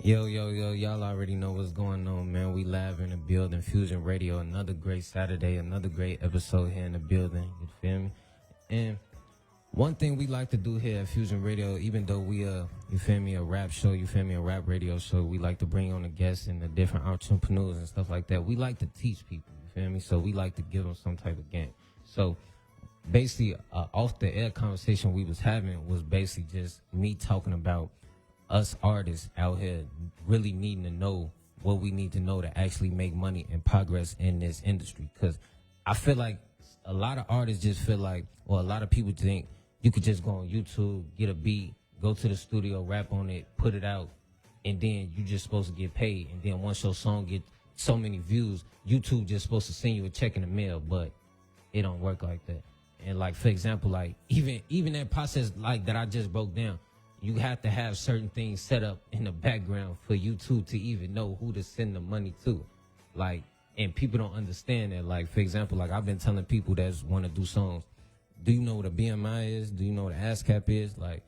Yo, y'all already know what's going on, man. We live in the building, Fusion Radio, another great Saturday, another great episode here in the building, you feel me? And one thing we like to do here at Fusion Radio, even though we you feel me, a rap show, you feel me, a rap radio show, we like to bring on the guests and the different entrepreneurs and stuff like that. We like to teach people, you feel me? So we like to give them some type of game. So basically, off the air conversation we was having was basically just me talking about us artists out here really needing to know what we need to know to actually make money and progress in this industry. Because I feel like a lot of artists just feel like, or a lot of people think you could just go on YouTube, get a beat, go to the studio, rap on it, put it out, and then you just supposed to get paid. And then once your song get so many views, YouTube just supposed to send you a check in the mail, but it don't work like that. And like, for example, like even that process like that I just broke down, you have to have certain things set up in the background for YouTube to even know who to send the money to. Like, and people don't understand that. Like, for example, like I've been telling people that want to do songs, do you know what a BMI is? Do you know what an ASCAP is? Like,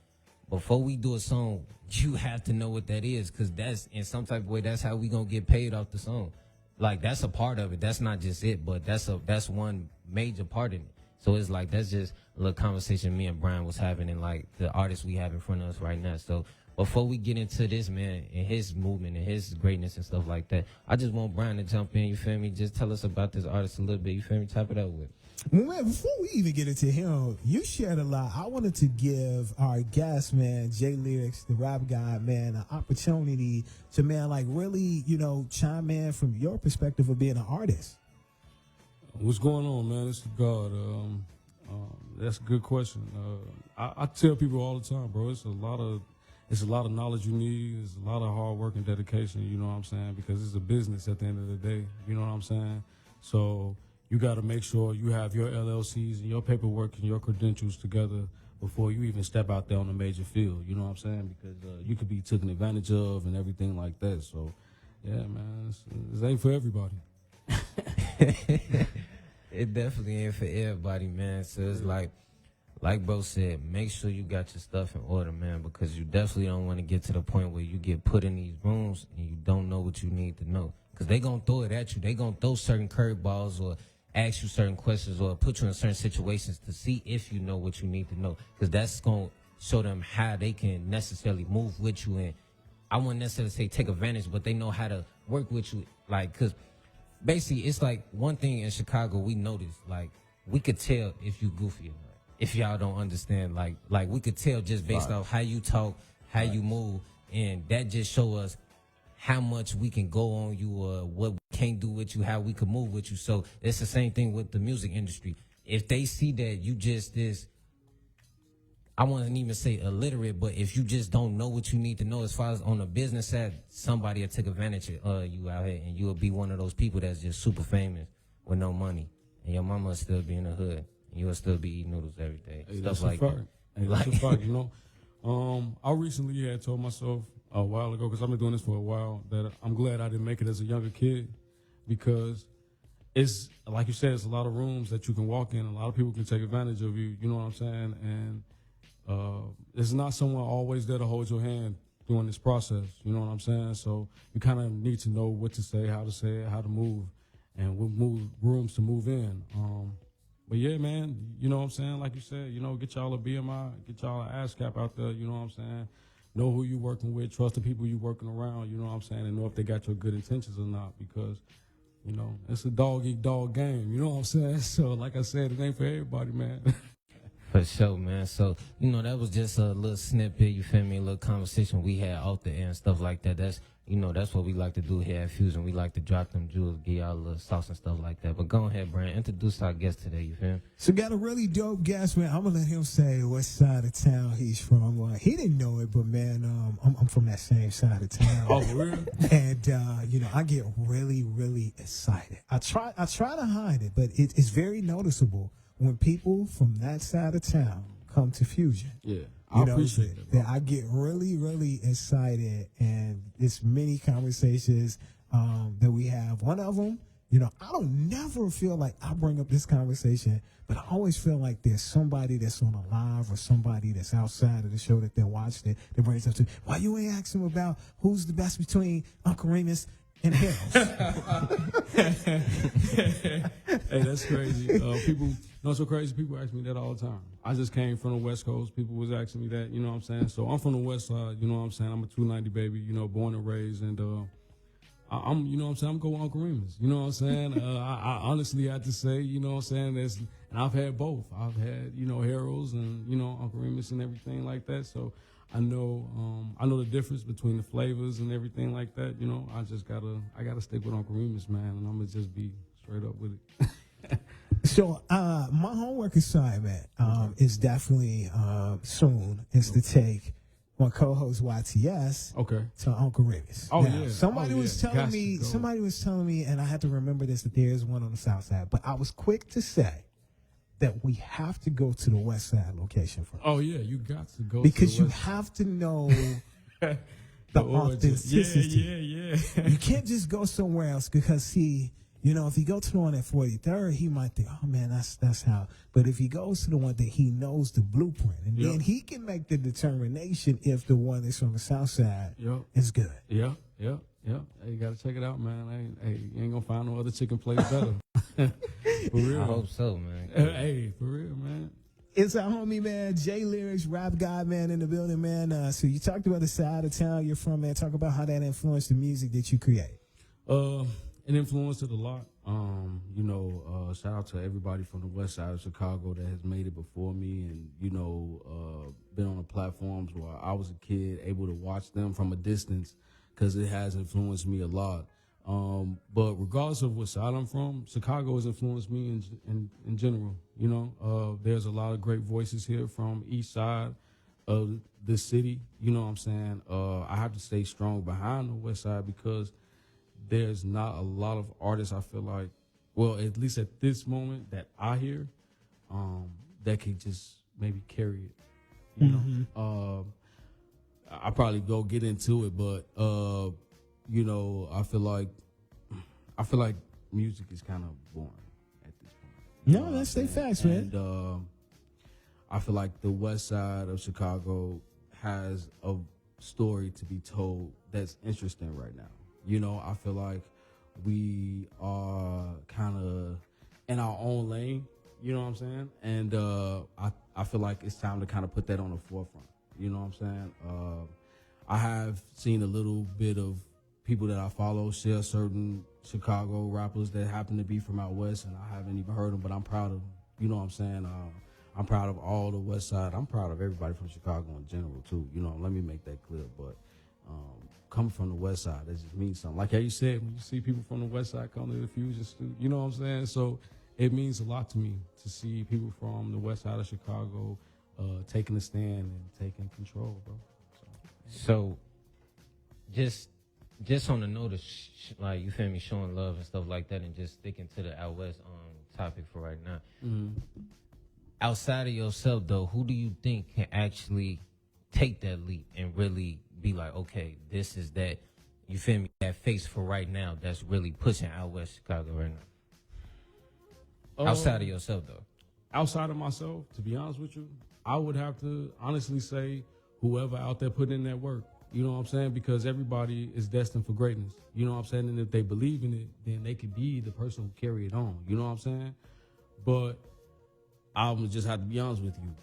before we do a song, you have to know what that is, because that's, in some type of way, that's how we going to get paid off the song. Like, that's a part of it. That's not just it, but that's one major part in it. So it's like, that's just a little conversation me and Brian was having, and like the artists we have in front of us right now. So before we get into this, man, and his movement and his greatness and stuff like that, I just want Brian to jump in, you feel me? Just tell us about this artist a little bit, you feel me? Top it up with. Well, man, before we even get into him, you shared a lot. I wanted to give our guest, man, Jlyricz, the rap god, man, an opportunity to, man, like really, chime in from your perspective of being an artist. What's going on, man? It's the God. That's a good question. I tell people all the time, bro. It's a lot of knowledge you need. It's a lot of hard work and dedication. You know what I'm saying? Because it's a business at the end of the day. You know what I'm saying? So you got to make sure you have your LLCs and your paperwork and your credentials together before you even step out there on a major field. You know what I'm saying? Because you could be taken advantage of and everything like that. So, yeah, man, it ain't for everybody. It definitely ain't for everybody, man. So it's like bro said, make sure you got your stuff in order, man, because you definitely don't want to get to the point where you get put in these rooms and you don't know what you need to know. Because they going to throw it at you. They going to throw certain curveballs or ask you certain questions or put you in certain situations to see if you know what you need to know. Because that's going to show them how they can necessarily move with you. And I wouldn't necessarily say take advantage, but they know how to work with you. Like, because basically, it's like one thing in Chicago we noticed, like, we could tell if you goofy or not. If y'all don't understand, like we could tell just based off how you talk, how you move, and that just show us how much we can go on you or what we can't do with you, how we can move with you. So it's the same thing with the music industry. If they see that you just this, I wouldn't even say illiterate, but if you just don't know what you need to know as far as on the business side, somebody will take advantage of you out here, and you'll be one of those people that's just super famous with no money, and your mama will still be in the hood, and you'll still be eating noodles every day. Hey, stuff like that. Hey, that's a fact, I recently had told myself a while ago, because I've been doing this for a while, that I'm glad I didn't make it as a younger kid, because it's, like you said, it's a lot of rooms that you can walk in, a lot of people can take advantage of you, you know what I'm saying, and there's not someone always there to hold your hand during this process. You know what I'm saying? So you kind of need to know what to say it, how to move, and what rooms to move in. But yeah, man, you know what I'm saying? Like you said, get y'all a BMI, get y'all an ASCAP out there. You know what I'm saying? Know who you working with, trust the people you working around. You know what I'm saying? And know if they got your good intentions or not, because it's a dog eat dog game. You know what I'm saying? So like I said, it ain't for everybody, man. For sure, man. So, that was just a little snippet, you feel me? A little conversation we had off the air and stuff like that. That's what we like to do here at Fusion. We like to drop them jewels, give y'all a little sauce and stuff like that. But go ahead, Brian, introduce our guest today, you feel me? So got a really dope guest, man. I'm going to let him say what side of town he's from. He didn't know it, but, man, I'm from that same side of town. Oh, really? And, I get really, really excited. I try to hide it, but it's very noticeable when people from that side of town come to Fusion. Yeah, I appreciate it, bro. I get really, really excited, and it's many conversations that we have. One of them I don't never feel like I bring up this conversation, but I always feel like there's somebody that's on a live or somebody that's outside of the show that they're watching that brings up to me. Why you ain't asking them about who's the best between Uncle Remus and Harold? Hey, that's crazy. People, so crazy. People ask me that all the time. I just came from the West Coast. People was asking me that, you know what I'm saying? So I'm from the West Side, you know what I'm saying? I'm a 290 baby, born and raised, and I'm, you know what I'm saying? I'm going Uncle Remus, you know what I'm saying? I honestly have to say, you know what I'm saying? And I've had both. I've had, Harold's and, Uncle Remus and everything like that. So I know the difference between the flavors and everything like that. I gotta stick with Uncle Remus, man, and I'm gonna just be straight up with it. So my homework assignment is definitely soon is to take my co-host YTS to Uncle Remus. Oh, now, yeah. Somebody was telling me, and I had to remember this, that there is one on the South Side. But I was quick to say that we have to go to the West Side location first. Oh yeah, you got to go because to the you West have to know the authenticity. Yeah. You can't just go somewhere else because if you go to the one at 43rd, he might think, oh man, that's how. But if he goes to the one that he knows the blueprint, and then he can make the determination if the one that's from the South Side is good. Yeah. Hey, you gotta check it out, man. Hey, you ain't gonna find no other chicken place better. For real. I hope so, man. Hey, for real, man. It's our homie, man, Jlyricz RapGod, man, in the building, man. So you talked about the side of town you're from, man. Talk about how that influenced the music that you create. It influenced it a lot. Shout out to everybody from the West Side of Chicago that has made it before me, and been on the platforms where I was a kid, able to watch them from a distance, because it has influenced me a lot. But regardless of what side I'm from, Chicago has influenced me in general. There's a lot of great voices here from each side of the city. You know what I'm saying? I have to stay strong behind the West Side because there's not a lot of artists, I feel like, well, at least at this moment that I hear, that can just maybe carry it. I'll probably go get into it, but I feel like music is kind of boring at this point. No, that's their facts, man. And I feel like the West Side of Chicago has a story to be told that's interesting right now. I feel like we are kind of in our own lane, you know what I'm saying? And I feel like it's time to kind of put that on the forefront, you know what I'm saying? I have seen a little bit of people that I follow share certain Chicago rappers that happen to be from out west, and I haven't even heard them, but I'm proud of them, you know what I'm saying? I'm proud of all the West Side. I'm proud of everybody from Chicago in general, too. Let me make that clear, but coming from the West Side, that just means something. Like how you said, when you see people from the West Side come to the Fusion Studio, you know what I'm saying? So it means a lot to me to see people from the West Side of Chicago taking a stand and taking control, bro. So just on the note of like, you feel me, showing love and stuff like that, and just sticking to the out west topic for right now. Mm-hmm. Outside of yourself, though, who do you think can actually take that leap and really be like, okay, this is that, you feel me, that face for right now that's really pushing out west Chicago right now? Outside of yourself, though. Outside of myself, to be honest with you, I would have to honestly say whoever out there putting in that work. You know what I'm saying? Because everybody is destined for greatness. You know what I'm saying? And if they believe in it, then they could be the person who carry it on. You know what I'm saying? But I would just have to be honest with you.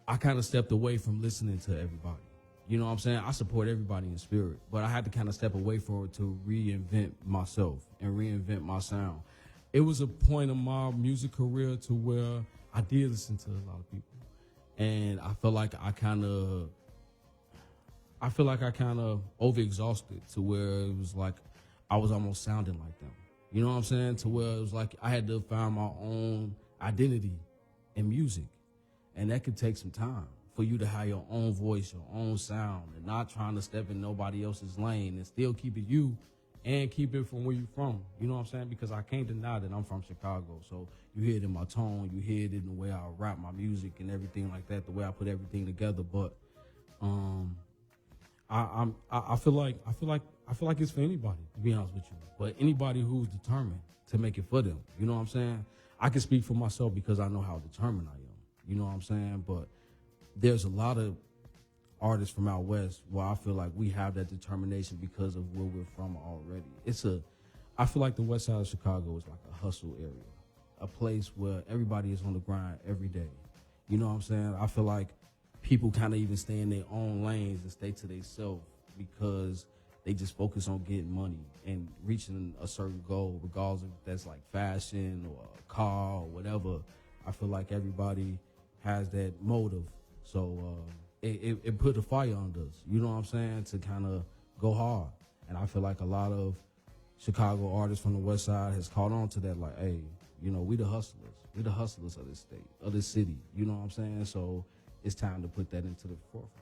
I kind of stepped away from listening to everybody. You know what I'm saying? I support everybody in spirit, but I had to kind of step away for it to reinvent myself and reinvent my sound. It was a point in my music career to where I did listen to a lot of people, and I felt like I kind of overexhausted to where it was like I was almost sounding like them. You know what I'm saying? To where it was like I had to find my own identity in music, and that could take some time for you to have your own voice, your own sound, and not trying to step in nobody else's lane and still keep it you and keep it from where you're from. You know what I'm saying? Because I can't deny that I'm from Chicago. So you hear it in my tone, you hear it in the way I rap my music and everything like that, the way I put everything together. But I feel like I feel like it's for anybody, to be honest with you. But anybody who's determined to make it for them. You know what I'm saying? I can speak for myself because I know how determined I am. You know what I'm saying? But there's a lot of artists from out west where I feel like we have that determination because of where we're from already. I feel like the west side of Chicago is like a hustle area, a place where everybody is on the grind every day. You know what I'm saying? I feel like people kind of even stay in their own lanes and stay to themselves because they just focus on getting money and reaching a certain goal, regardless if that's like fashion or a car or whatever. I feel like everybody has that motive. So it put a fire under us, you know what I'm saying, to kind of go hard. And I feel like a lot of Chicago artists from the west side has caught on to that, like, hey, you know, we the hustlers. We the hustlers of this state, of this city. You know what I'm saying? So it's time to put that into the forefront.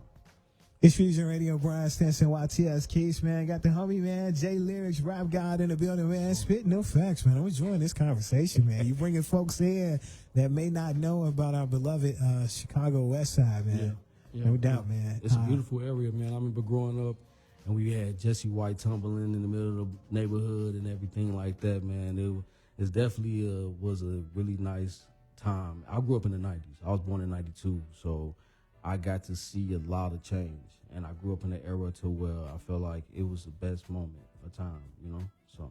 It's Fusion Radio, Brian Stenson, YTS Case, man. Got the homie, man, Jlyricz RapGod in the building, man. Spitting no facts, man. I'm enjoying this conversation, man. You bringing folks in that may not know about our beloved Chicago West Side, man. Yeah, no doubt, man. It's a beautiful area, man. I remember growing up, and we had Jesse White tumbling in the middle of the neighborhood and everything like that, man. It definitely was a really nice time. I grew up in the 90s. I was born in 92, so I got to see a lot of change. And I grew up in an era to where I felt like it was the best moment of time, you know? So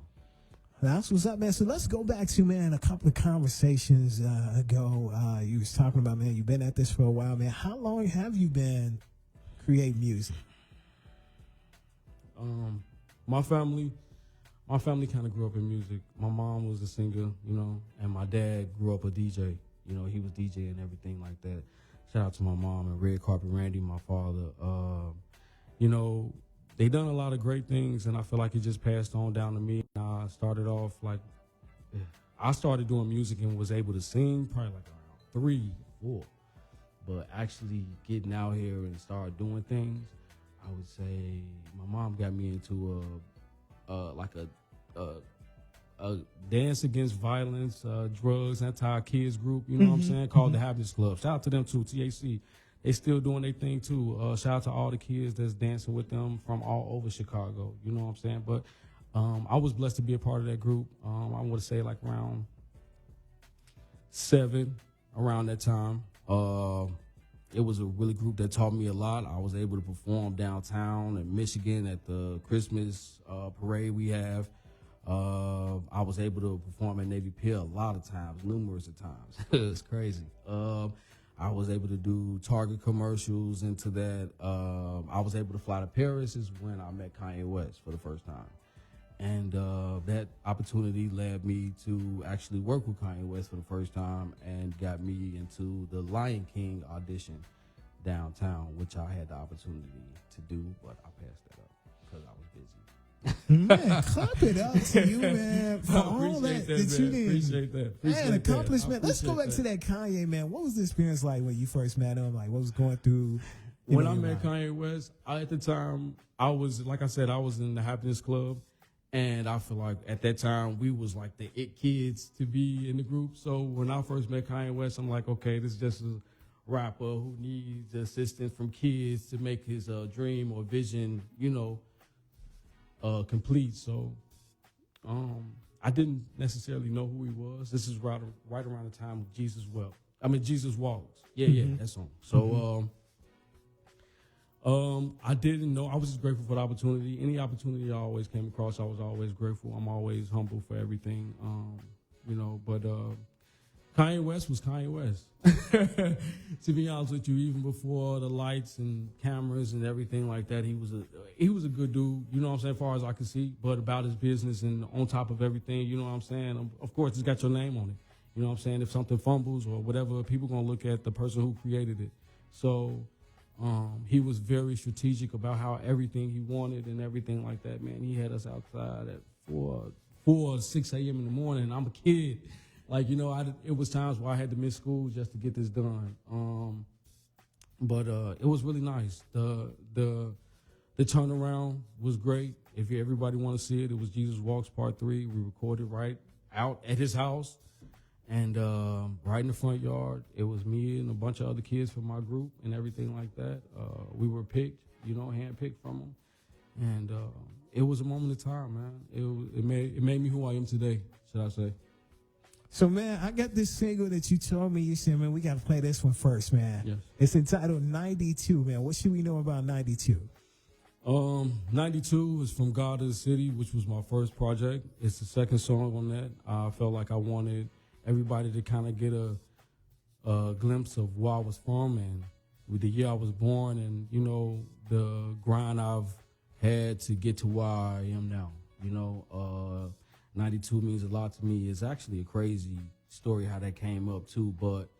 that's what's up, man. So let's go back to, man, a couple of conversations ago. You was talking about, man, you've been at this for a while, man. How long have you been creating music? My family kind of grew up in music. My mom was a singer, you know, and my dad grew up a DJ. You know, he was DJ and everything like that. Shout out to my mom and Red Carpet Randy, my father. You know, they done a lot of great things, and I feel like it just passed on down to me. I started off like, I started doing music and was able to sing probably like around 3, 4. But actually getting out here and start doing things, I would say my mom got me into a dance against violence, drugs, anti-kids group, you know what I'm saying, called the Happiness Club. Shout out to them too, THC. They still doing their thing too. Shout out to all the kids that's dancing with them from all over Chicago, you know what I'm saying. But I was blessed to be a part of that group. I would say like around 7, around that time. It was a really group that taught me a lot. I was able to perform downtown in Michigan at the Christmas parade we have. I was able to perform at Navy Pier a lot of times, numerous of times. It's crazy. I was able to do Target commercials into that. I was able to fly to Paris is when I met Kanye West for the first time. And that opportunity led me to actually work with Kanye West for the first time and got me into the Lion King audition downtown, which I had the opportunity to do, but I passed that up because I was busy. Man, clap it up to you, man, for all that you did. Appreciate that. Man, accomplishment. Let's go back to that Kanye, man. What was the experience like when you first met him? Like, what was going through? When I met Kanye West, at the time, I was, like I said, I was in the Happiness Club. And I feel like at that time, we was like the it kids to be in the group. So when I first met Kanye West, I'm like, okay, this is just a rapper who needs assistance from kids to make his dream or vision, you know, complete. So I didn't necessarily know who he was. This is right around the time Jesus Walks. Yeah, that song. So I didn't know. I was just grateful for the opportunity. Any opportunity I always came across, I was always grateful. I'm always humble for everything, you know. But Kanye West was Kanye West. To be honest with you, even before the lights and cameras and everything like that, he was a good dude. You know what I'm saying, as far as I can see. But about his business and on top of everything, you know what I'm saying. Of course, it's got your name on it. You know what I'm saying. If something fumbles or whatever, people gonna look at the person who created it. So. He was very strategic about how everything he wanted and everything like that, man. He had us outside at 4 6 a.m. in the morning. And I'm a kid. Like, you know, it was times where I had to miss school just to get this done. But it was really nice. The turnaround was great. If everybody want to see it, it was Jesus Walks Part 3. We recorded right out at his house. And right in the front yard, it was me and a bunch of other kids from my group and everything like that. We were picked, you know, handpicked from them. And it was a moment of time, man. It made me who I am today, should I say. So, man, I got this single that you told me. You said, man, we got to play this one first, man. Yes. It's entitled 92, man. What should we know about 92? 92 is from God of the City, which was my first project. It's the second song on that. I felt like I wanted everybody to kind of get a glimpse of where I was from and with the year I was born and, you know, the grind I've had to get to where I am now. You know, 92 means a lot to me. It's actually a crazy story how that came up too, but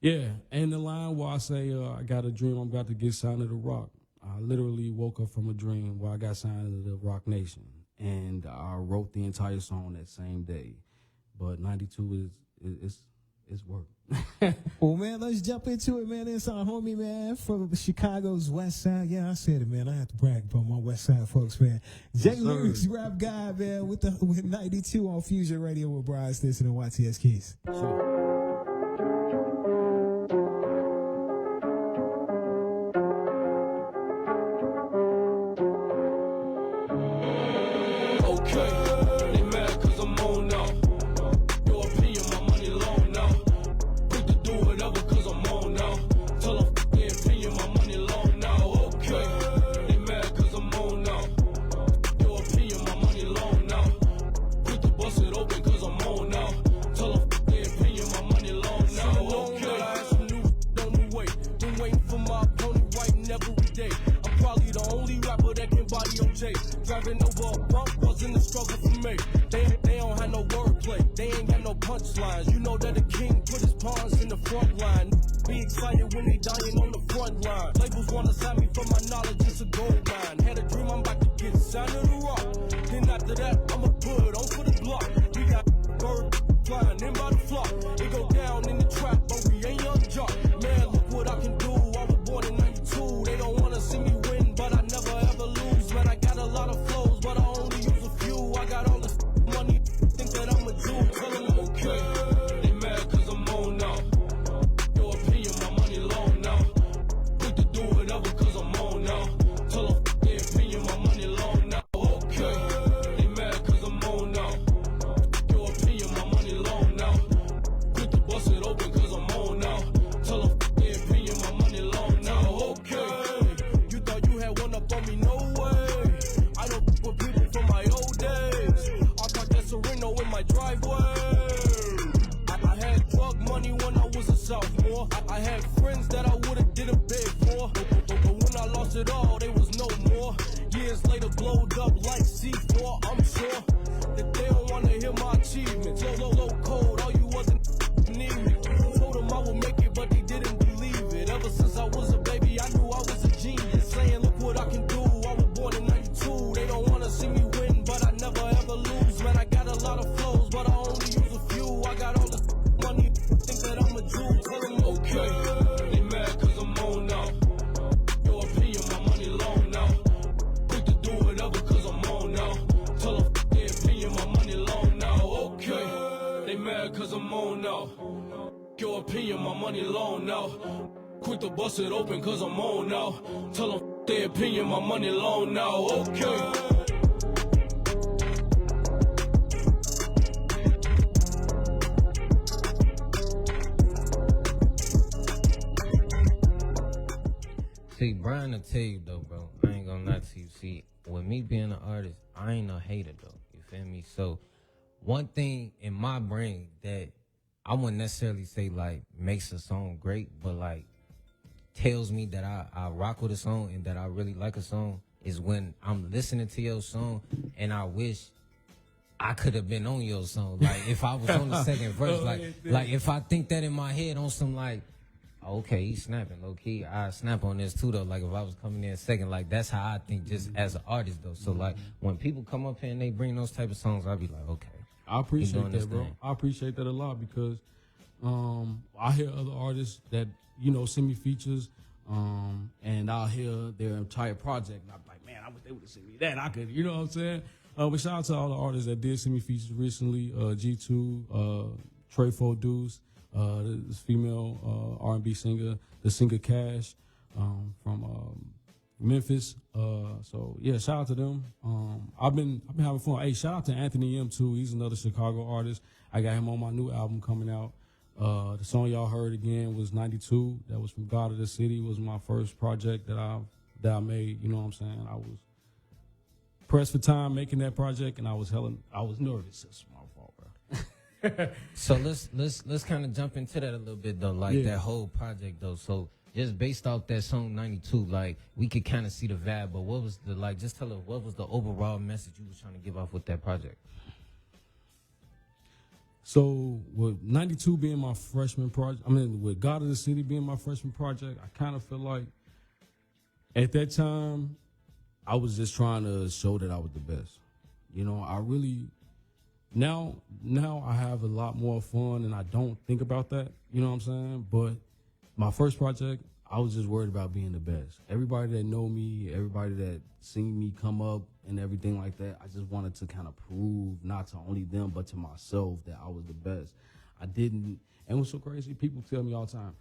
yeah. And the line where I say, I got a dream I'm about to get signed to the Rock. I literally woke up from a dream where I got signed to the Rock Nation, and I wrote the entire song that same day. But 92 is work. Well, man, let's jump into it, man. It's our homie, man, from Chicago's West Side. Yeah, I said it, man. I have to brag about my West Side folks, man. Jlyricz RapGod, man, with 92 on Fusion Radio with Brian Stinson and YTS Keys. Sure. Driving over a bump wasn't a struggle for me. They don't have no wordplay. They ain't got no punchlines. You know that the king put his pawns in the front line. Be excited when they dying on the front line. Labels wanna sign me for my knowledge, it's a gold mine. Had a dream I'm about to get signed to the Rock. Then after that, I'ma put it on for the block. We got bird flying in by the flock. It go down in the trap, but we ain't young jock. Man, look what I can do. I was born in 92. They don't wanna see me win, but I never ever lose. Man, I got a lot of flows, but I only use a few. I got all this money, think that I'm a Jew. Tell them okay. They mad cause I'm on now. Your opinion, my money long now. Quick to do whatever cause I'm on now. Tell them their opinion, my money long now. Okay. They mad cause I'm on now. Your opinion, my money long now. Quick to bust it open cause I'm on now. Tell them their opinion, my money long now. Okay. You thought you had one up on me, no way. I don't with people from my old days. I got that Sereno in my driveway. I had drug money when I was a sophomore. I had friends that I would've did a bid for. But when I lost it all, there was no more. Years later, blowed up like C4. I'm sure that they don't wanna hear my achievements. Low code, all you wasn't need me. Told them I would make it, but they didn't believe it. Ever since I was a baby, I knew I was a genius. Saying, look what I can do. I was born in 92. They don't wanna see me win, but I never ever lose. Man, I got a lot of flows, but I only use a few. I got all this money, think that I'm a Jew. Tell them okay. They mad cause I'm on now. Your opinion, my money long now. Quick to do whatever cause I'm on now. Tell them their opinion, my money long now. Okay. They mad cause I'm on now. Your opinion, my money long now. Quick to bust it open cause I'm on now. Tell them their opinion, my money long now. Okay. See, Brian will tell you though, bro. I ain't gonna lie to you. See, with me being an artist, I ain't no hater though. You feel me? So, one thing in my brain that I wouldn't necessarily say like makes a song great, but like tells me that I rock with a song and that I really like a song is when I'm listening to your song and I wish I could have been on your song. Like if I was on the second verse, like if I think that in my head on some like, okay, he's snapping low key. I snap on this too though. Like if I was coming in second, like that's how I think just as an artist though. So like when people come up here and they bring those type of songs, I'll be like, okay. I appreciate that, bro. Thing. I appreciate that a lot because I hear other artists that, you know, send me features and I'll hear their entire project and I'm like, man, I wish they would have sent me that. I could, you know what I'm saying? But shout out to all the artists that did send me features recently. G2, Trey Fo Deuce, this female R&B singer, the singer Cash from Memphis. So yeah, shout out to them. I've been having fun. Hey, shout out to Anthony M too. He's another Chicago artist. I got him on my new album coming out. The song y'all heard again was 92. That was from God of the City. It was my first project that I made. You know what I'm saying? I was pressed for time making that project, and I was nervous. That's my fault, bro. So let's kind of jump into that a little bit though, like that whole project though. So just based off that song 92, like we could kind of see the vibe, but what was the just tell us what was the overall message you was trying to give off with that project? So with 92 being my freshman project, with God of the City being my freshman project, I kind of feel like at that time I was just trying to show that I was the best. You know, I really now I have a lot more fun and I don't think about that. You know what I'm saying? But my first project, I was just worried about being the best. Everybody that know me, everybody that seen me come up and everything like that, I just wanted to kind of prove not to only them but to myself that I was the best. I didn't, and what's so crazy, people tell me all the time,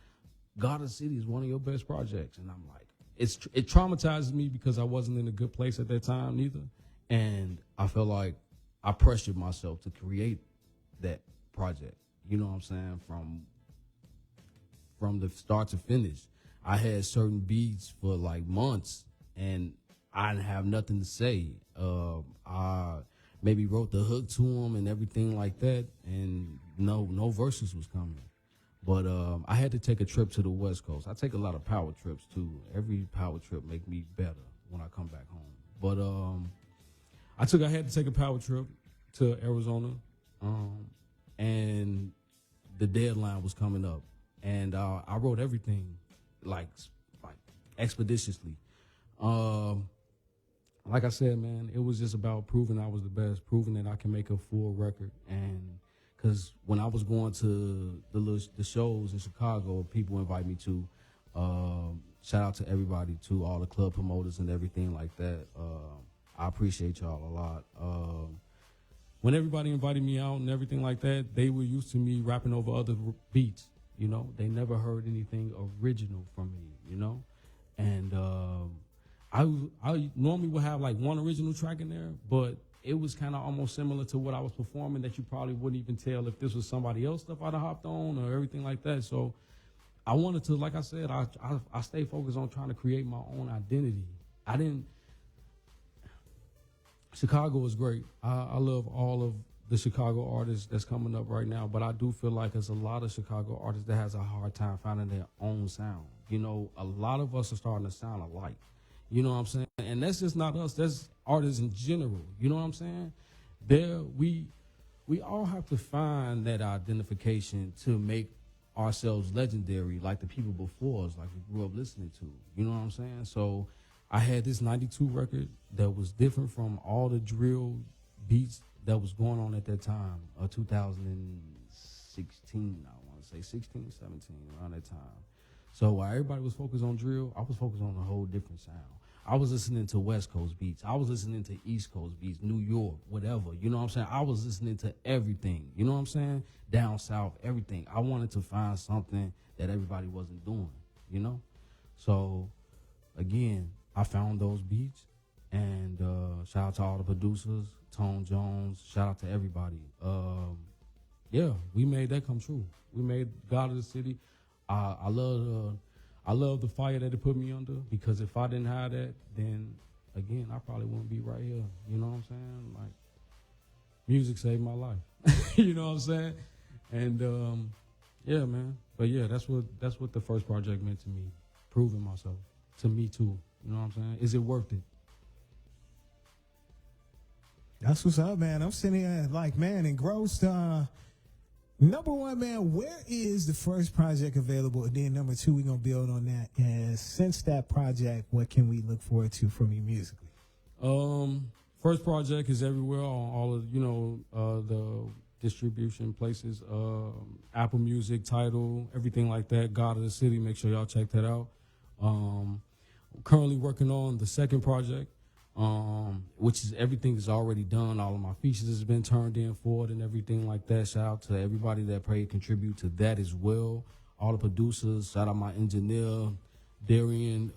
God of the City is one of your best projects. And I'm like, it traumatizes me because I wasn't in a good place at that time neither. And I felt like I pressured myself to create that project. You know what I'm saying? From the start to finish. I had certain beats for like months and I didn't have nothing to say. I maybe wrote the hook to them and everything like that, and no verses was coming. But I had to take a trip to the West Coast. I take a lot of power trips too. Every power trip make me better when I come back home. But I had to take a power trip to Arizona, and the deadline was coming up, and I wrote everything like expeditiously. Like I said, man, it was just about proving I was the best, proving that I can make a full record. And because when I was going to the shows in Chicago, people invite me to. Shout out to everybody, to all the club promoters and everything like that. I appreciate y'all a lot. When everybody invited me out and everything like that, they were used to me rapping over other beats. You know, they never heard anything original from me, you know? And I normally would have like one original track in there, but it was kind of almost similar to what I was performing that you probably wouldn't even tell if this was somebody else stuff I'd have hopped on or everything like that. So I wanted to, like I said, I stay focused on trying to create my own identity. Chicago is great. I love all of the Chicago artists that's coming up right now, but I do feel like there's a lot of Chicago artists that has a hard time finding their own sound. You know, a lot of us are starting to sound alike. You know what I'm saying? And that's just not us. That's artists in general. You know what I'm saying? We all have to find that identification to make ourselves legendary, like the people before us, like we grew up listening to. You know what I'm saying? So I had this 92 record that was different from all the drill beats that was going on at that time, 2016, I want to say, 16, 17, around that time. So while everybody was focused on drill, I was focused on a whole different sound. I was listening to West Coast beats. I was listening to East Coast beats, New York, whatever. You know what I'm saying? I was listening to everything. You know what I'm saying? Down south, everything. I wanted to find something that everybody wasn't doing, you know? So, again, I found those beats, and shout out to all the producers, Tone Jones, shout out to everybody. Yeah, we made that come true. We made God of the City. I love the fire that it put me under, because if I didn't have that, then again, I probably wouldn't be right here. You know what I'm saying? Like, music saved my life. You know what I'm saying? And yeah, man. But yeah, that's what the first project meant to me, proving myself to me too. You know what I'm saying? Is it worth it? That's what's up, man. I'm sitting here like, man, engrossed. Number one, man, where is the first project available? And then number two, we're going to build on that. And since that project, what can we look forward to from you musically? First project is everywhere on all of, the distribution places, Apple Music, Tidal, everything like that. God of the City, make sure y'all check that out. Currently working on the second project, which is everything is already done. All of my features has been turned in for it and everything like that. Shout out to everybody that contribute to that as well. All the producers, shout out my engineer, Darian,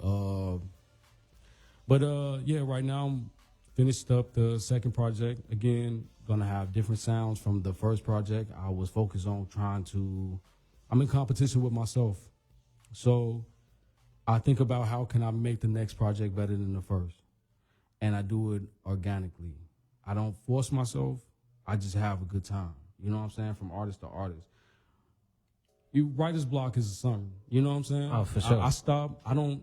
But yeah, right now I'm finished up the second project. Again, gonna have different sounds from the first project. I was focused on I'm in competition with myself. So I think about how can I make the next project better than the first. And I do it organically. I don't force myself. I just have a good time. You know what I'm saying? From artist to artist. Writer's block is something. You know what I'm saying? Oh, for sure. I stop. When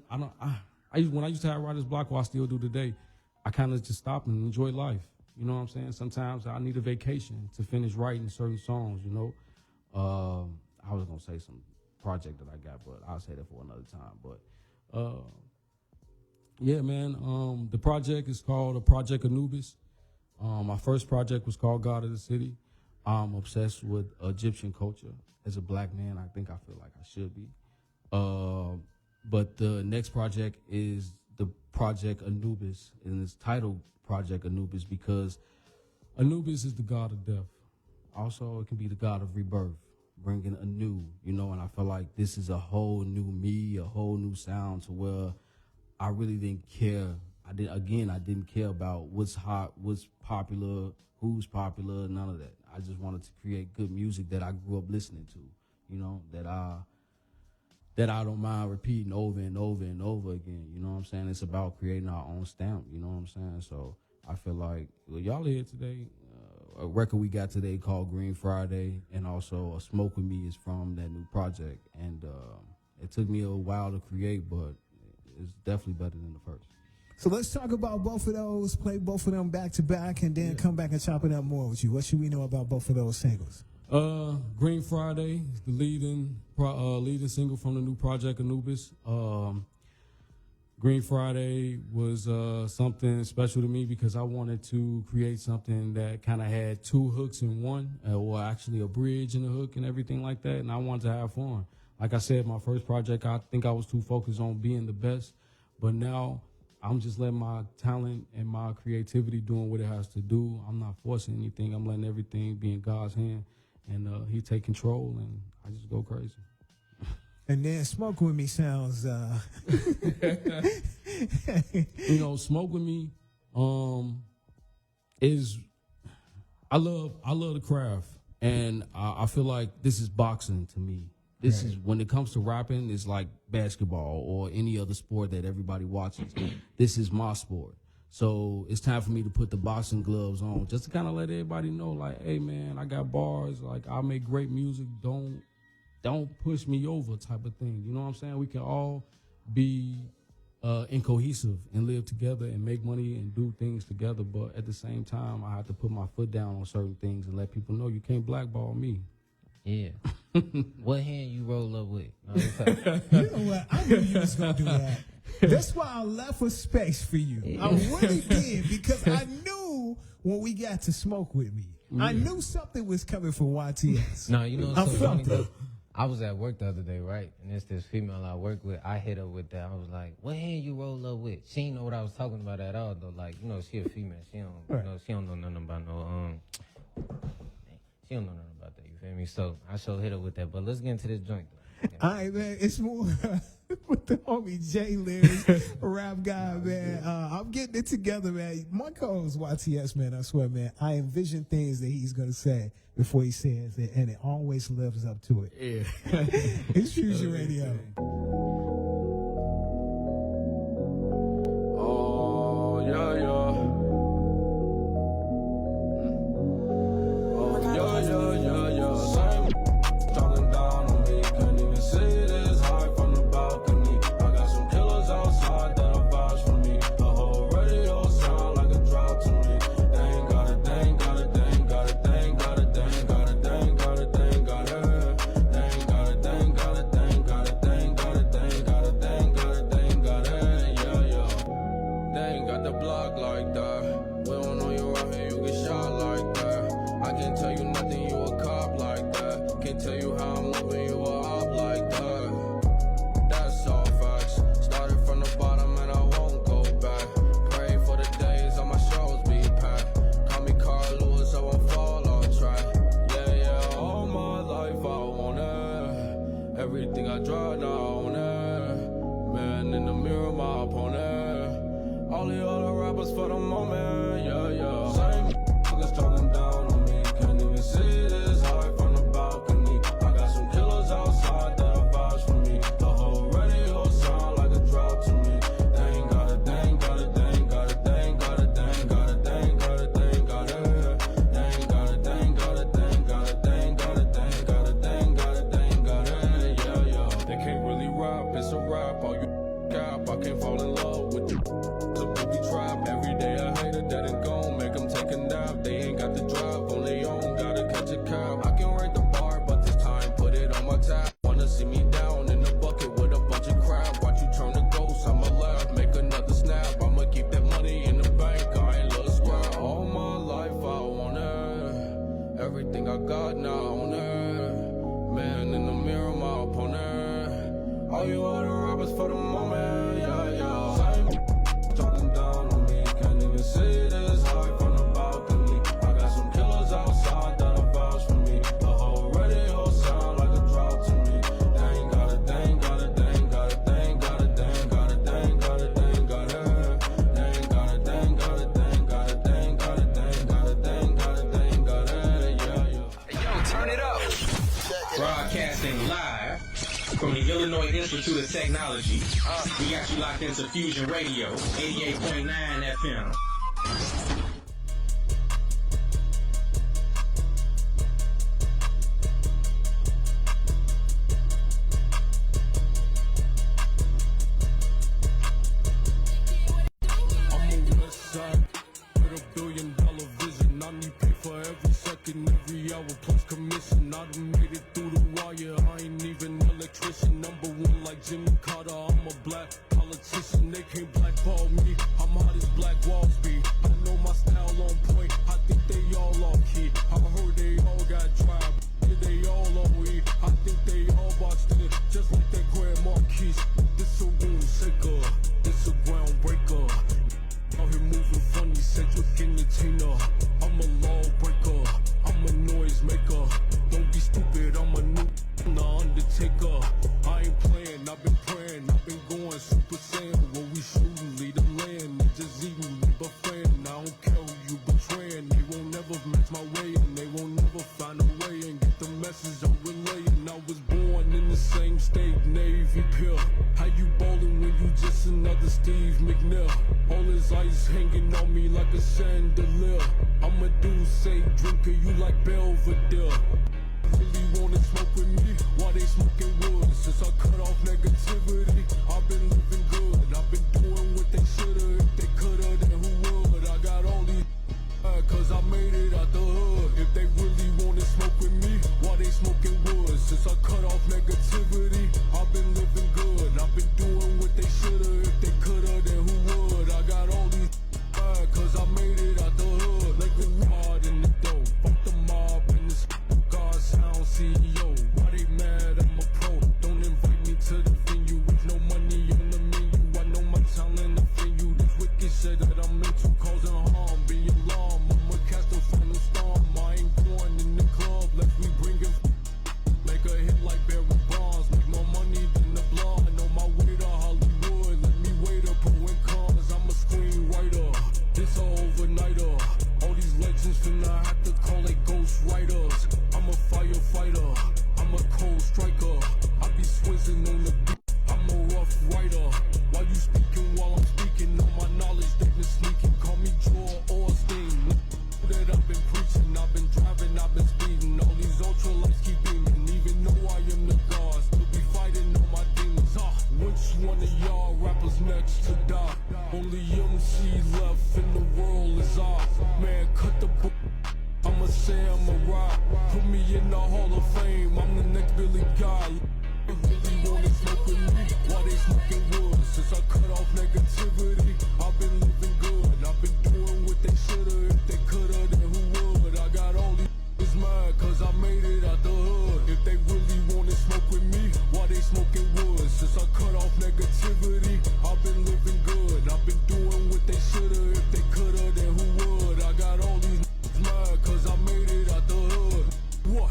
I used to have writer's block, what I still do today, I kind of just stop and enjoy life. You know what I'm saying? Sometimes I need a vacation to finish writing certain songs, you know. I was going to say some project that I got, but I'll say that for another time. But, yeah, man, the project is called Project Anubis. My first project was called God of the City. I'm obsessed with Egyptian culture. As a black man, I think I feel like I should be. But the next project is the Project Anubis, and it's titled Project Anubis because Anubis is the god of death. Also, it can be the god of rebirth, bringing a new, you know, and I feel like this is a whole new me, a whole new sound to where I really didn't care. I didn't care about what's hot, what's popular, who's popular, none of that. I just wanted to create good music that I grew up listening to, you know, that I don't mind repeating over and over and over again. You know what I'm saying? It's about creating our own stamp, you know what I'm saying? So I feel like, well, y'all here today. A record we got today called Green Friday, and also A Smoke With Me is from that new project. And it took me a while to create, but it's definitely better than the first. So let's talk about both of those, play both of them back to back, and then come back and chop it up more with you. What should we know about both of those singles? Green Friday is the leading single from the new Project Anubis. Green Friday was something special to me because I wanted to create something that kind of had two hooks in one, or actually a bridge and a hook and everything like that, and I wanted to have fun. Like I said, my first project, I think I was too focused on being the best, but now I'm just letting my talent and my creativity doing what it has to do. I'm not forcing anything. I'm letting everything be in God's hand, and He take control, and I just go crazy. And then Smoke With Me sounds, You know, Smoke With Me is, I love the craft, and I feel like this is boxing to me. This is, when it comes to rapping, it's like basketball or any other sport that everybody watches. This is my sport. So it's time for me to put the boxing gloves on just to kind of let everybody know, like, hey, man, I got bars. Like, I make great music. Don't push me over type of thing. You know what I'm saying? We can all be incohesive and live together and make money and do things together. But at the same time, I have to put my foot down on certain things and let people know you can't blackball me. Yeah. What hand you roll up with? you know what? I knew you was going to do that. That's why I left a space for you. Yeah. I really did, because I knew when we got to Smoke With Me, I knew something was coming from YTS. No, you know what's so funny though? I was at work the other day, right? And it's this female I work with. I hit her with that. I was like, what hand you roll up with? She didn't know what I was talking about at all, though. Like, you know, she a female. She don't know nothing about she don't know nothing about that, you feel me? So I sure hit her with that. But let's get into this joint, though. All right, man. It's more with the homie Jlyricz RapGod, man. I'm getting it together, man. My co-host YTS, man. I swear, man. I envision things that he's gonna say before he says it, and it always lives up to it. Yeah. It's Fusion Radio. Oh, yeah, yeah. All the other rappers for the moment, yeah. Same niggas talking down on me. Can't even see this high from the balcony. I got some killers outside that'll vouch for me. The whole radio sound like a drought to me. They ain't got it, they ain't got it, they ain't got it, they ain't got it, they ain't got it, they ain't got it, they ain't got it. They ain't got it, they ain't got it, they ain't got it, they ain't got it, they ain't got it, they ain't got it, they ain't got it, yeah. They can't really rap, it's a rap. All you cap, I can't fall in love with you. It's a booby trap. Every day I hate it, dead and gone. Make them take a nap. They ain't got the drive on their own. Gotta catch a cab. I can rate the bar, but this time put it on my tab. Wanna see me down in the bucket with a bunch of crap. Watch you turn to ghost. I'ma laugh, make another snap. I'ma keep that money in the bank. I ain't little scrap. All my life I want it. Everything I got now I own it. Man in the mirror, my opponent. All you other rappers for the moment, yeah. Same talking down on me. Can't even see this high from the balcony. I got some killers outside that'll vouch for me. The whole radio sound like a drought to me. They ain't got it, they ain't got it, they ain't got it, they ain't got it, they ain't got it, they ain't got it, they ain't got it. They ain't got it, they ain't got it, they ain't got it, they ain't got it, they ain't got it, they ain't got it, they ain't got it, yeah. Hey, yo, turn it up. Broadcasting live from the Illinois Institute of Technology. We got you locked into Fusion Radio, 88.9 FM. I'm on west side with $1 billion vision. I need pay for every second, every hour plus commission. I done made it through the wire. I ain't even an electrician. Number one like Jimmy Carter. I'm a black politician. They can't blackball me. I'm hot as Black Wall Street. I know my style on point. I think they all off key. I heard they all got drive. Yeah, they all on weed. I think they all boxed in, just like that Grand Marquis. This a rule shaker. This a groundbreaker. Out here moving funny, Cedric entertainer. I'm a lawbreaker, I'm a noisemaker. Don't be stupid, I'm a new the Undertaker. I ain't playing, I've been praying, I've been going Super Saiyan. What we shooting, lead the land, just eating, buffeting. I don't care who you betraying. They won't never match my way, and they won't never find a way and get the message I'm relaying. I was born in the same state, Navy Pill. How you bowling when you just another Steve McNair? All his ice hanging on me like a chandelier. I'm a dude, say drinker, you like Belvedere. Really wanna smoke with me while they smoking wood. Since I cut off negativity, I've been living good. I've been doing what they shoulda. If they coulda, then who would? I got all these cause I made it out the hood. If they really wanna smoke with me while they smoking wood. Since I cut off negativity, I've been living good. I've been doing what they shoulda. If they coulda, then who would? I got all these cause I made it out the hood. Like a hard in the dough. Fuck the mob and the God sound CEO. Why they mad? I'm a pro. Don't invite me to the venue with no money on the menu. I know my talent offend you. This wicked shit that I'm into causing harm. Be alarmed. I'ma cast a final storm. I ain't going in the club. Let's we bring it. Make a hit like Barry Bonds. Make more money than the blog. I know my way to Hollywood. Let me wait up pro and cons. I'm a screenwriter. This a overnighter. All these legends finna have to call it ghost writers. I'm a firefighter. I'm a cold striker. I be swizzing on the beat. I'm a rough rider. While you speaking while I'm speaking, all my knowledge they been sneaking. Call me Joel Osteen. That I've been preaching, I've been driving, I've been speeding. All these ultra lights keep beaming. Even though I am the God, still be fighting all my demons. Which one of y'all rappers next to die? Only MC left in the world is I. Man, cut the book. I'ma say I'm a rock. Put me in the Hall of Fame. I'm the next Billy Guy. They really wanna smoke with me while they smoking wood. Since I cut off negativity, I've been living good. I've been doing what they shoulda. If they coulda, then who would? I got all these mad cause I made it out the hood. If they really wanna smoke with me while they smoking wood. Since I cut off negativity, I've been living good. I've been doing what they shoulda. If they coulda, then who would? I got all these mad cause I made it out the hood. What?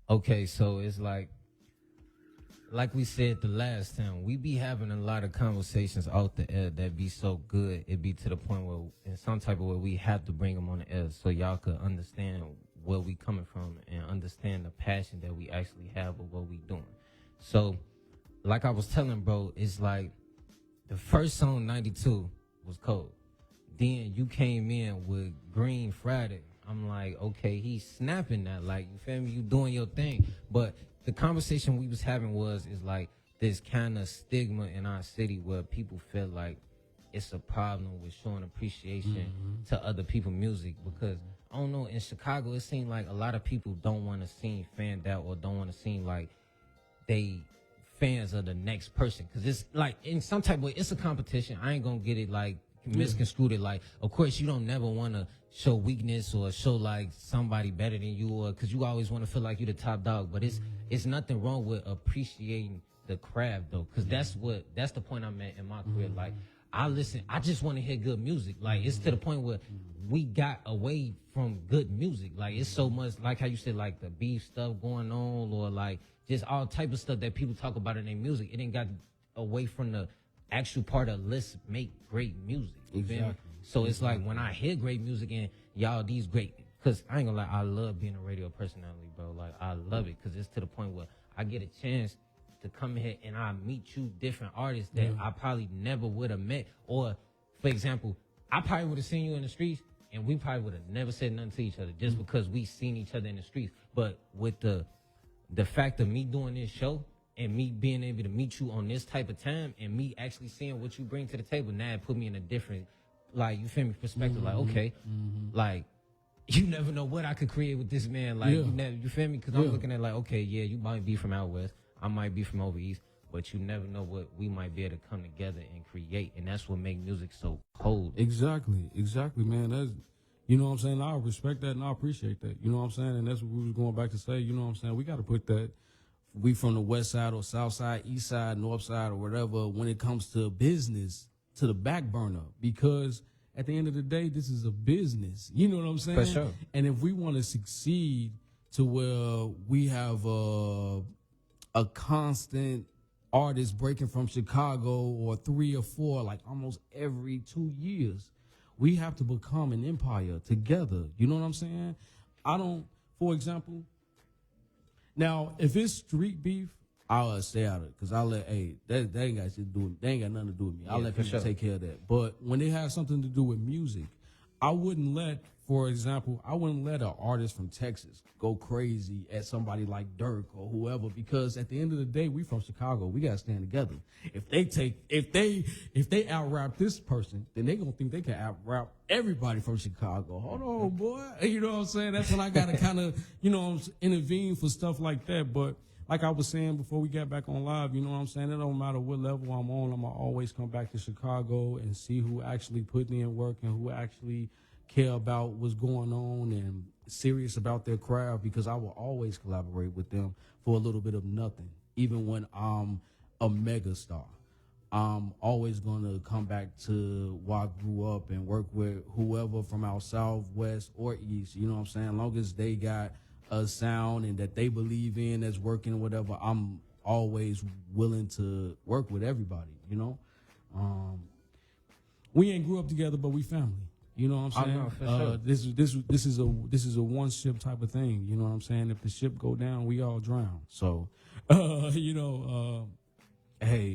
Okay, so it's like we said the last time, we be having a lot of conversations out the air that be so good. It be to the point where, in some type of way, we have to bring them on the air so y'all could understand where we coming from and understand the passion that we actually have of what we doing. So, like I was telling bro, it's like the first song 92 was cold. Then you came in with Green Friday. I'm like, okay, he's snapping that. Like, you feel me? You doing your thing. But the conversation we was having is like this kind of stigma in our city where people feel like it's a problem with showing appreciation to other people's music, because I don't know, in Chicago it seems like a lot of people don't want to seem fanned out or don't want to seem like they fans of the next person, because it's like in some type of way it's a competition. I ain't gonna get it like misconstrued it like, of course you don't never want to show weakness or show like somebody better than you, or because you always want to feel like you're the top dog, but it's nothing wrong with appreciating the craft though, because that's the point I'm at in my career. Like, I just want to hear good music. Like, it's to the point where we got away from good music. Like, it's so much, like how you said, like the beef stuff going on, or like just all type of stuff that people talk about in their music. It ain't got away from the actual part of let's make great music. You feel me? So it's like when I hear great music and y'all these great, because I ain't gonna lie, I love being a radio personality, bro. Like, I love it because it's to the point where I get a chance to come here and I meet you different artists that I probably never would have met. Or, for example, I probably would have seen you in the streets and we probably would have never said nothing to each other just because we seen each other in the streets. But with the fact of me doing this show and me being able to meet you on this type of time and me actually seeing what you bring to the table, now it put me in a different, like, you feel me, perspective. Like, okay, like, you never know what I could create with this man. Like, you feel me? Because I'm looking at like, okay, yeah, you might be from out west, I might be from over east, but you never know what we might be able to come together and create, and that's what make music so cold. Exactly, man. That's, you know what I'm saying? I respect that and I appreciate that. You know what I'm saying? And that's what we was going back to say. You know what I'm saying? We got to put that, we from the west side or south side, east side, north side, or whatever, when it comes to business, to the back burner, because at the end of the day, this is a business. You know what I'm saying? For sure. And if we want to succeed to where we have a constant artist breaking from Chicago, or 3 or 4, like almost every 2 years, we have to become an empire together. You know what I'm saying? For example, now if it's street beef, I'll stay out of it, because I'll let, that ain't got shit to do with me. They ain't got nothing to do with me. I'll let people take care of that. But when they have something to do with music, I wouldn't let, for example, an artist from Texas go crazy at somebody like Dirk or whoever, because at the end of the day, we from Chicago. We gotta stand together. If they out rap this person, then they gonna think they can out rap everybody from Chicago. Hold on, boy. You know what I'm saying? That's when I gotta kind of, intervene for stuff like that. But like I was saying before we got back on live, you know what I'm saying? It don't matter what level I'm on, I'm gonna always come back to Chicago and see who actually put in work and who actually care about what's going on and serious about their craft, because I will always collaborate with them for a little bit of nothing. Even when I'm a mega star, I'm always gonna come back to where I grew up and work with whoever from out south, west, or east. You know what I'm saying? As long as they got a sound and that they believe in that's working or whatever, I'm always willing to work with everybody. We ain't grew up together, but we family. You know what I'm saying? I know, for sure. This is a one ship type of thing. You know what I'm saying? If the ship go down, we all drown. So, hey,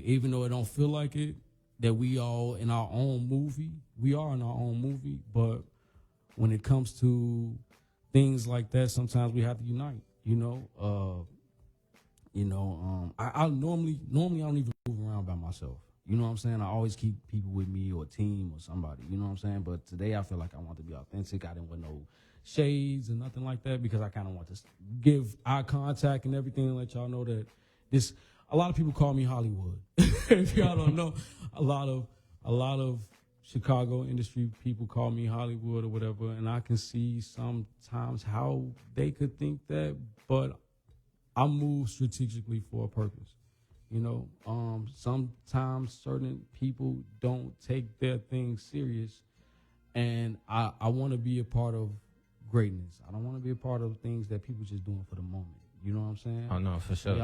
even though it don't feel like it, that we all in our own movie, we are in our own movie. But when it comes to things like that, sometimes we have to unite. I normally I don't even move around by myself. You know what I'm saying? I always keep people with me, or a team or somebody. You know what I'm saying? But today I feel like I want to be authentic. I didn't want no shades or nothing like that, because I kind of want to give eye contact and everything and let y'all know that this. A lot of people call me Hollywood. If y'all don't know, a lot of Chicago industry people call me Hollywood or whatever, and I can see sometimes how they could think that, but I move strategically for a purpose. Sometimes certain people don't take their things serious, and I want to be a part of greatness. I don't want to be a part of things that people just doing for the moment. You know what I'm saying? Oh no, for sure.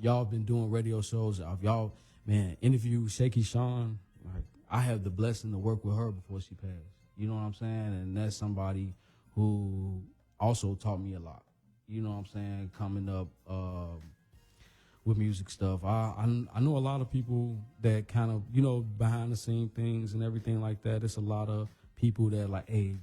Y'all been doing radio shows. Y'all, man, interview Shaky Sean. Like, I have the blessing to work with her before she passed. You know what I'm saying? And that's somebody who also taught me a lot. You know what I'm saying? Coming up with music stuff. I know a lot of people that kind of, you know, behind the scene things and everything like that. It's a lot of people that like, hey,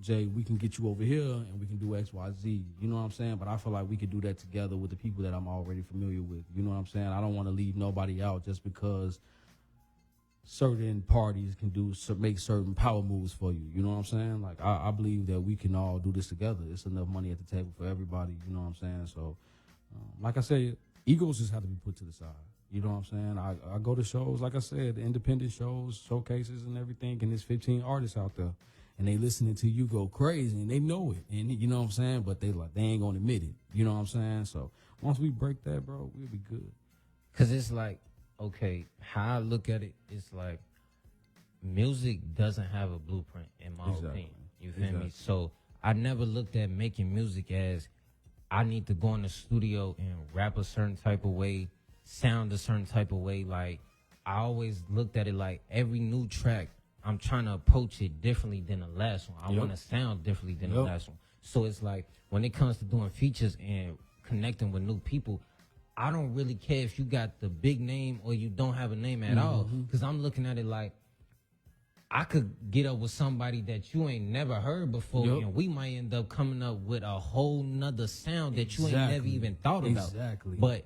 Jay, we can get you over here and we can do X, Y, Z. You know what I'm saying? But I feel like we could do that together with the people that I'm already familiar with. You know what I'm saying? I don't want to leave nobody out just because certain parties can make certain power moves for you. You know what I'm saying? Like, I believe that we can all do this together. It's enough money at the table for everybody. You know what I'm saying? So, like I said, egos just have to be put to the side. You know what I'm saying? I go to shows, like I said, independent shows, showcases and everything, and there's 15 artists out there. And they listening to you go crazy, and they know it. And you know what I'm saying? But they ain't gonna admit it. You know what I'm saying? So once we break that, bro, we'll be good. Cause it's like, okay, how I look at it, it's like music doesn't have a blueprint in my opinion. You feel me? So I never looked at making music as I need to go in the studio and rap a certain type of way, sound a certain type of way. Like, I always looked at it like every new track, I'm trying to approach it differently than the last one. I want to sound differently than the last one. So it's like when it comes to doing features and connecting with new people, I don't really care if you got the big name or you don't have a name at all. Because I'm looking at it like I could get up with somebody that you ain't never heard before, and we might end up coming up with a whole nother sound that you ain't never even thought about. Exactly. But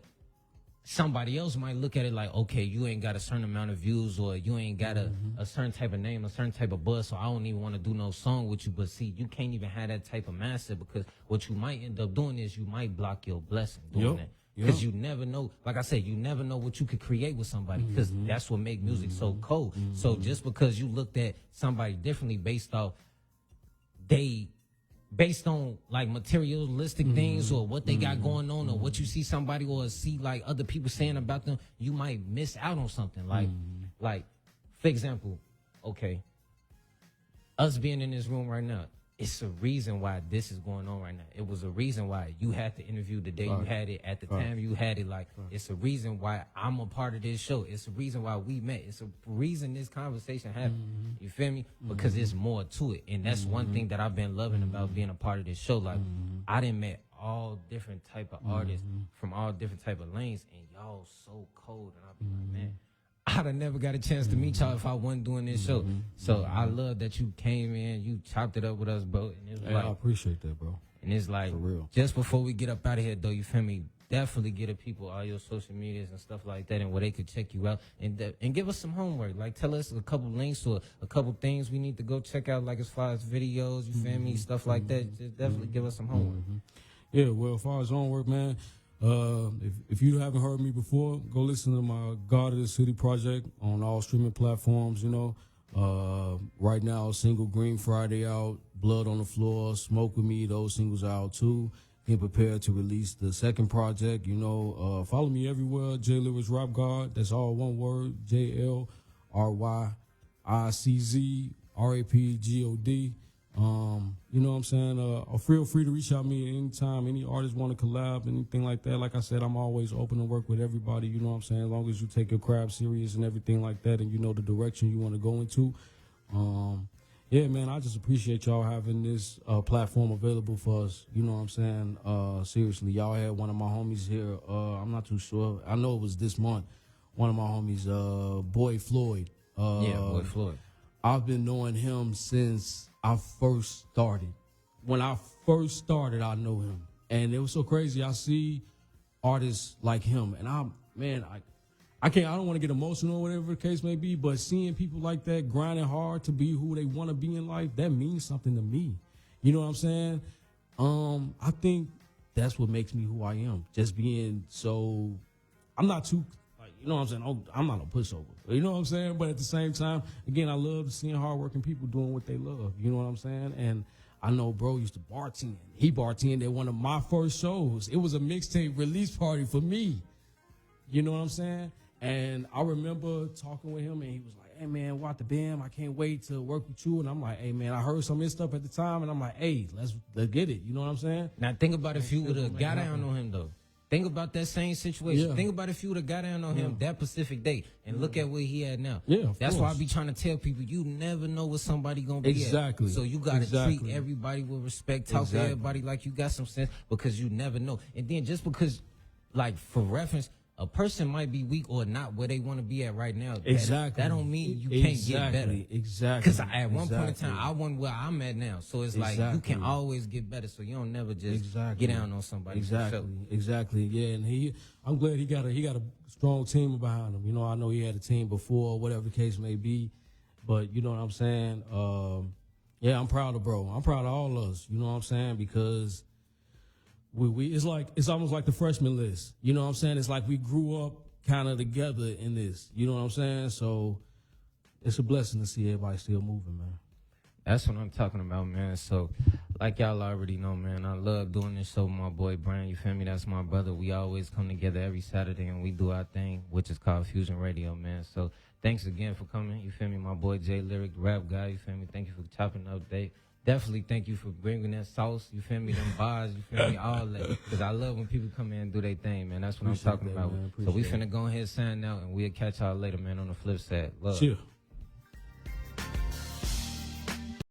somebody else might look at it like, okay, you ain't got a certain amount of views, or you ain't got a certain type of name, a certain type of buzz, so I don't even want to do no song with you. But see, you can't even have that type of mindset, because what you might end up doing is you might block your blessing doing that. Because you never know, like I said, you never know what you could create with somebody, because that's what make music so cold. So just because you looked at somebody differently based on like materialistic things or what they got going on, or what you see somebody or see like other people saying about them, you might miss out on something. Like for example, okay, us being in this room right now, it's a reason why this is going on right now. It was a reason why you had the interview the day you had it, at the time you had it. Like, it's a reason why I'm a part of this show. It's a reason why we met. It's a reason this conversation happened. You feel me? Because there's more to it. And that's one thing that I've been loving about being a part of this show. Like, I done met all different type of artists from all different type of lanes, and y'all so cold. And I'll be like, man, I'd have never got a chance to meet y'all if I wasn't doing this show. So I love that you came in, you chopped it up with us, bro. And it was like, I appreciate that, bro. And it's like, for real. Just before we get up out of here, though, you feel me? Definitely get the people all your social medias and stuff like that, and where they could check you out, and give us some homework. Like, tell us a couple links or a couple things we need to go check out, like as far as videos, you feel me, stuff like that. Just definitely give us some homework. Yeah, well, as far as homework, man, if you haven't heard me before, go listen to my God of the City project on all streaming platforms. You know, right now, single Green Friday out, Blood on the Floor, Smoke With Me, those singles are out too. Getting prepared to release the second project. You know, follow me everywhere. Jlyricz RapGod. That's all one word. JLYRICZ RapGod. You know what I'm saying? Feel free to reach out to me anytime. Any artists want to collab, anything like that. Like I said, I'm always open to work with everybody. You know what I'm saying? As long as you take your craft serious and everything like that, and you know the direction you want to go into. Yeah, man, I just appreciate y'all having this platform available for us. You know what I'm saying? Seriously, y'all had one of my homies here. I'm not too sure. I know it was this month. One of my homies, Boy Floyd. Boy Floyd. I've been knowing him since I first started. When I first started, I know him. And it was so crazy. I see artists like him, and I don't want to get emotional or whatever the case may be, but seeing people like that grinding hard to be who they want to be in life, that means something to me. You know what I'm saying? I think that's what makes me who I am. Just being so, I'm not too, you know what I'm saying? Oh, I'm not a pushover. You know what I'm saying? But at the same time, again, I love seeing hardworking people doing what they love. You know what I'm saying? And I know bro used to bartend. He bartended at one of my first shows. It was a mixtape release party for me. You know what I'm saying? And I remember talking with him, and he was like, hey man, what the bam? I can't wait to work with you. And I'm like, hey man, I heard some of his stuff at the time, and I'm like, hey, let's get it. You know what I'm saying? Now think about if you would have got down on him though. Think about that same situation. Yeah. Think about if you would have got down on him that specific day and look at where he at now. Yeah, of that's why I course. be trying to tell people you never know what somebody gonna be Exactly. at. So you gotta Exactly. treat everybody with respect, talk to everybody like you got some sense because you never know. And then just because, like for reference, a person might be weak or not where they want to be at right now. Exactly. That don't mean you can't get better. Exactly. Because at one point in time, I wasn't where I'm at now. So it's like you can always get better. So you don't never just get down on somebody. Exactly. Yeah, and I'm glad he got a strong team behind him. You know, I know he had a team before, whatever the case may be, but you know what I'm saying. Yeah, I'm proud of bro. I'm proud of all of us. You know what I'm saying, because it's almost like the freshman list. You know what I'm saying? It's like we grew up kind of together in this. You know what I'm saying? So it's a blessing to see everybody still moving, man. That's what I'm talking about, man. So, like y'all already know, man, I love doing this show with my boy Brian. You feel me? That's my brother. We always come together every Saturday and we do our thing, which is called Fusion Radio, man. So, thanks again for coming. You feel me? My boy Jlyricz RapGod. You feel me? Thank you for chopping up date. Definitely thank you for bringing that sauce. You feel me? Them bars. You feel me? All that. Because I love when people come in and do their thing, man. That's what I'm talking about. So we finna go ahead and sign out, and we'll catch y'all later, man, on the flip side. Love. Chill.